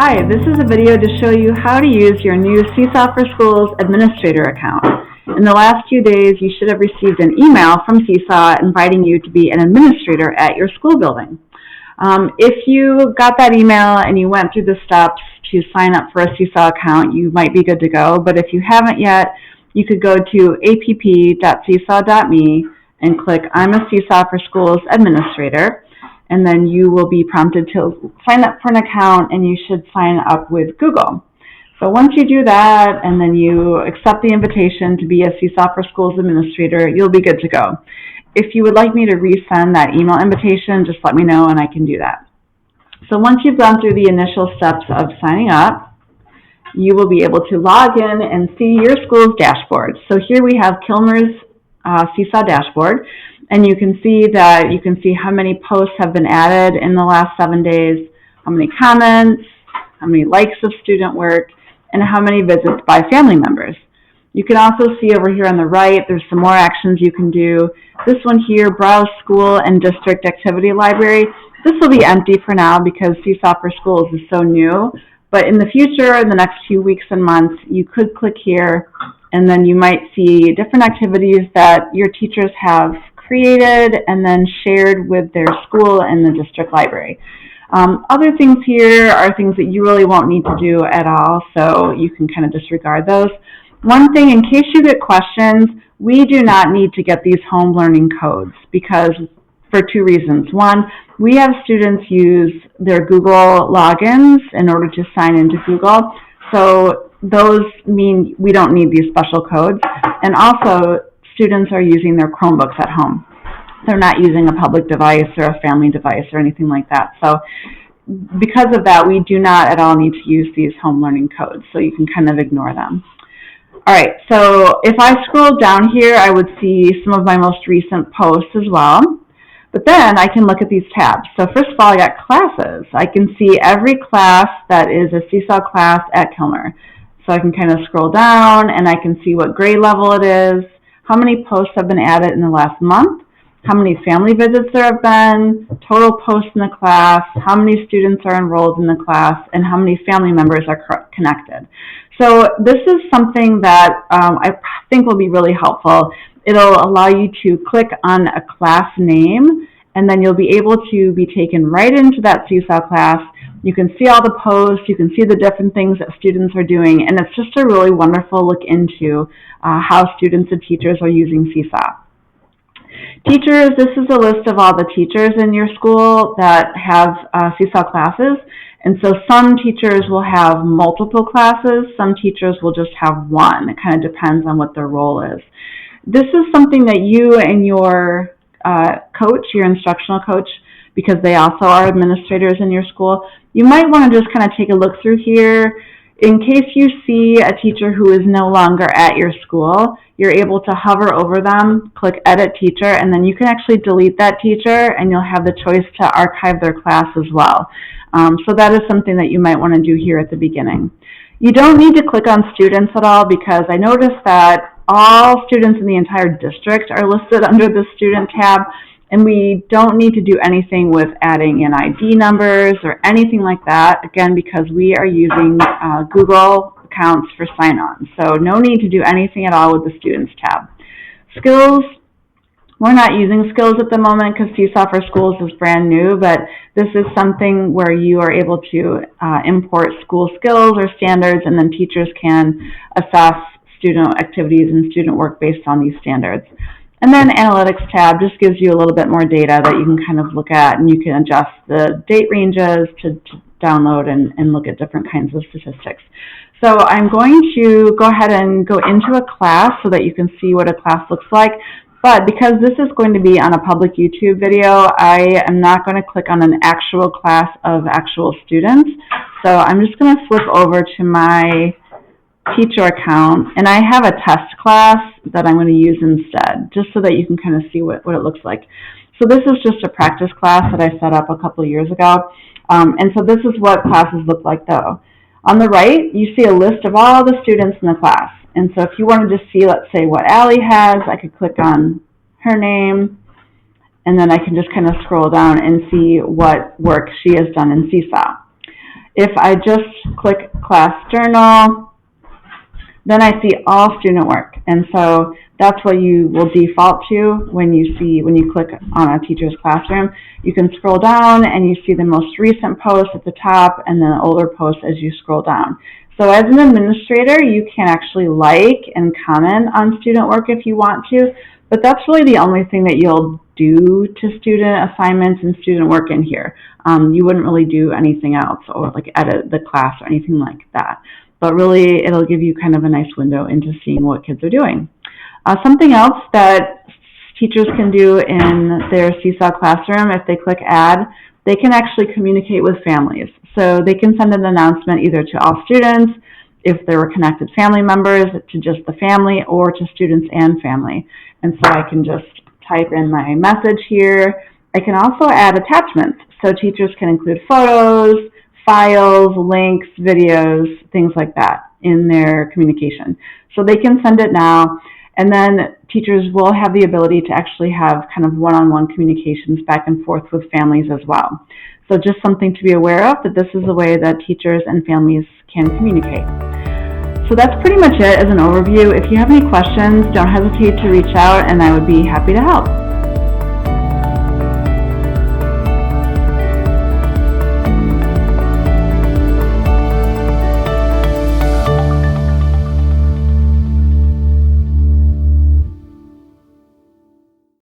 Hi, this is a video to show you how to use your new Seesaw for Schools administrator account. In the last few days, you should have received an email from Seesaw inviting you to be an administrator at your school building. If you got that email and you went through the steps to sign up for a Seesaw account, you might be good to go. But if you haven't yet, you could go to app.seesaw.me and click I'm a Seesaw for Schools administrator. And then you will be prompted to sign up for an account, and you should sign up with Google. So once you do that, and then you accept the invitation to be a Seesaw for Schools administrator, you'll be good to go. If you would like me to resend that email invitation, just let me know and I can do that. So once you've gone through the initial steps of signing up, you will be able to log in and see your school's dashboard. So here we have Kilmer's Seesaw dashboard. And you can see how many posts have been added in the last 7 days, how many comments, how many likes of student work, and how many visits by family members. You can also see over here on the right, there's some more actions you can do. This one here, browse school and district activity library. This will be empty for now because Seesaw for Schools is so new. But in the future, in the next few weeks and months, you could click here, and then you might see different activities that your teachers have created and then shared with their school and the district library. Other things here are things that you really won't need to do at all, so you can kind of disregard those. One thing, in case you get questions, we do not need to get these home learning codes because for two reasons. One, we have students use their Google logins in order to sign into Google, so those mean we don't need these special codes. And also, students are using their Chromebooks at home. They're not using a public device or a family device or anything like that. So because of that, we do not at all need to use these home learning codes, so you can kind of ignore them. All right, so if I scroll down here, I would see some of my most recent posts as well. But then I can look at these tabs. So first of all, I got classes. I can see every class that is a Seesaw class at Kilmer. So I can kind of scroll down and I can see what grade level it is, how many posts have been added in the last month, how many family visits there have been, total posts in the class, how many students are enrolled in the class, and how many family members are connected. So this is something that I think will be really helpful. It'll allow you to click on a class name, and then you'll be able to be taken right into that Seesaw class. You can see all the posts, you can see the different things that students are doing, and it's just a really wonderful look into how students and teachers are using Seesaw. Teachers, this is a list of all the teachers in your school that have Seesaw classes, and so some teachers will have multiple classes, some teachers will just have one. It kind of depends on what their role is. This is something that you and your coach, your instructional coach, because they also are administrators in your school, you might want to just kind of take a look through here. In case you see a teacher who is no longer at your school, you're able to hover over them, click Edit Teacher, and then you can actually delete that teacher, and you'll have the choice to archive their class as well. So that is something that you might want to do here at the beginning. You don't need to click on students at all because I noticed that all students in the entire district are listed under the Student tab, and we don't need to do anything with adding in ID numbers or anything like that, again, because we are using Google accounts for sign-on. So no need to do anything at all with the Students tab. Skills, we're not using skills at the moment because Seesaw for Schools is brand new, but this is something where you are able to import school skills or standards, and then teachers can assess student activities and student work based on these standards. And then Analytics tab just gives you a little bit more data that you can kind of look at, and you can adjust the date ranges to download and look at different kinds of statistics. So I'm going to go ahead and go into a class so that you can see what a class looks like. But because this is going to be on a public YouTube video, I am not going to click on an actual class of actual students. So I'm just going to flip over to my teacher account, and I have a test class that I'm going to use instead, just so that you can kind of see what it looks like. So this is just a practice class that I set up a couple of years ago, and so this is what classes look like though. On the right, you see a list of all the students in the class, and so if you wanted to see, let's say, what Allie has, I could click on her name, and then I can just kind of scroll down and see what work she has done in Seesaw. if I just click class journal, then I see all student work. And so that's what you will default to when you click on a teacher's classroom. You can scroll down and you see the most recent post at the top and then older posts as you scroll down. So as an administrator, you can actually like and comment on student work if you want to, but that's really the only thing that you'll do to student assignments and student work in here. You wouldn't really do anything else or like edit the class or anything like that. But really, it'll give you kind of a nice window into seeing what kids are doing. Something else that teachers can do in their Seesaw classroom, if they click Add, they can actually communicate with families. So they can send an announcement either to all students, if there were connected family members, to just the family, or to students and family. And so I can just type in my message here. I can also add attachments. So teachers can include photos, files, links, videos, things like that in their communication. So they can send it now, and then teachers will have the ability to actually have kind of one-on-one communications back and forth with families as well. So just something to be aware of, that this is a way that teachers and families can communicate. So that's pretty much it as an overview. If you have any questions, don't hesitate to reach out, and I would be happy to help.